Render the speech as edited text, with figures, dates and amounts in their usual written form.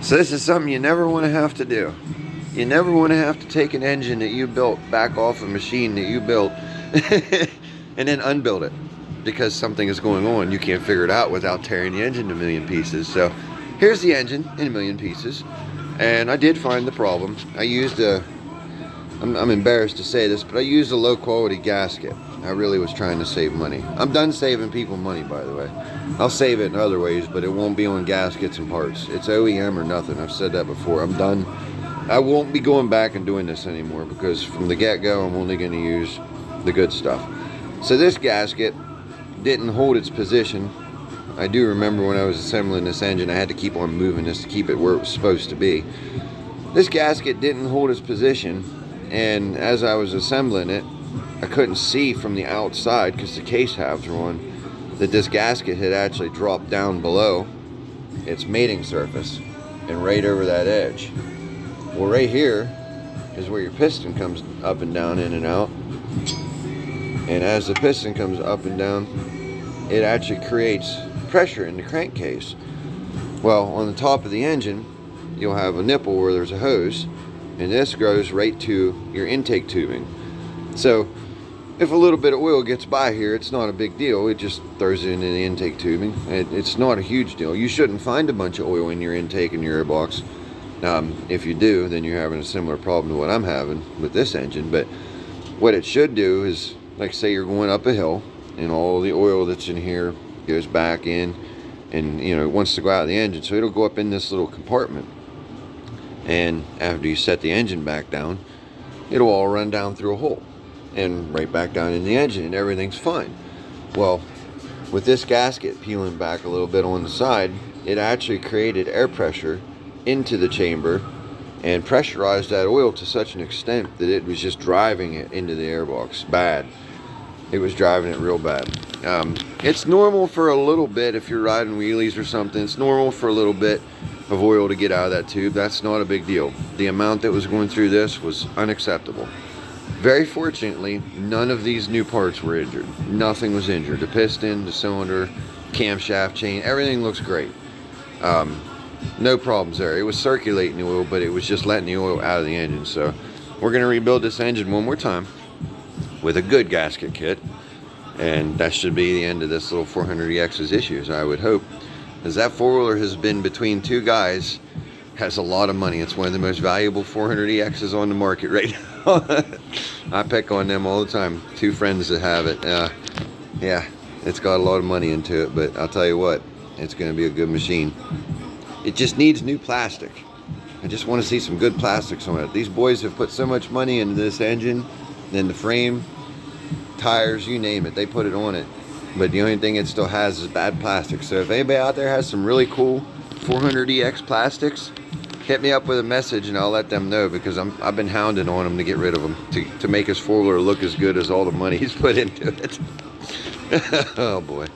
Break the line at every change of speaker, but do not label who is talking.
So this is something you never want to have to do. You never want to have to take an engine that you built back off a machine that you built and then unbuild it because something is going on. You can't figure it out without tearing the engine to a million pieces. So here's the engine in a million pieces, and I did find the problem. I used I'm embarrassed to say this, but I used a low quality gasket. I really was trying to save money. I'm done saving people money, by the way. I'll save it in other ways, but it won't be on gaskets and parts. It's OEM or nothing. I've said that before. I'm done. I won't be going back and doing this anymore because from the get-go, I'm only going to use the good stuff. So this gasket didn't hold its position. I do remember when I was assembling this engine, I had to keep on moving this to keep it where it was supposed to be. This gasket didn't hold its position, and as I was assembling it, I couldn't see from the outside because the case halves were on that this gasket had actually dropped down below its mating surface and right over that edge. Well, right here is where your piston comes up and down, in and out. And as the piston comes up and down, it actually creates pressure in the crankcase. Well, on the top of the engine, you'll have a nipple where there's a hose, and this goes right to your intake tubing. So if a little bit of oil gets by here, it's not a big deal. It just throws it into the intake tubing. It's not a huge deal. You shouldn't find a bunch of oil in your intake and your airbox. If you do, then you're having a similar problem to what I'm having with this engine. But what it should do is, like say you're going up a hill and all the oil that's in here goes back in, and it wants to go out of the engine, so it'll go up in this little compartment. And after you set the engine back down, it'll all run down through a hole and right back down in the engine, and everything's fine. Well, with this gasket peeling back a little bit on the side, it actually created air pressure into the chamber and pressurized that oil to such an extent that it was just driving it into the airbox bad. It was driving it real bad. It's normal for a little bit if you're riding wheelies or something. It's normal for a little bit of oil to get out of that tube. That's not a big deal. The amount that was going through this was unacceptable. Very fortunately, none of these new parts were injured. Nothing was injured. The piston, the cylinder, camshaft, chain, everything looks great. No problems there. It was circulating the oil, but it was just letting the oil out of the engine. So we're going to rebuild this engine one more time with a good gasket kit, and that should be the end of this little 400EX's issues, I would hope. Because that four-wheeler has been between two guys, has a lot of money. It's one of the most valuable 400EXs on the market right now. I pick on them all the time. Two friends that have it. Yeah, it's got a lot of money into it, but I'll tell you what, it's going to be a good machine. It just needs new plastic. I just want to see some good plastics on it. These boys have put so much money into this engine, and the frame, tires, you name it, they put it on it. But the only thing it still has is bad plastic. So if anybody out there has some really cool 400EX plastics, hit me up with a message and I'll let them know, because I've been hounding on them to get rid of them, to make his four-wheeler look as good as all the money he's put into it. Oh boy.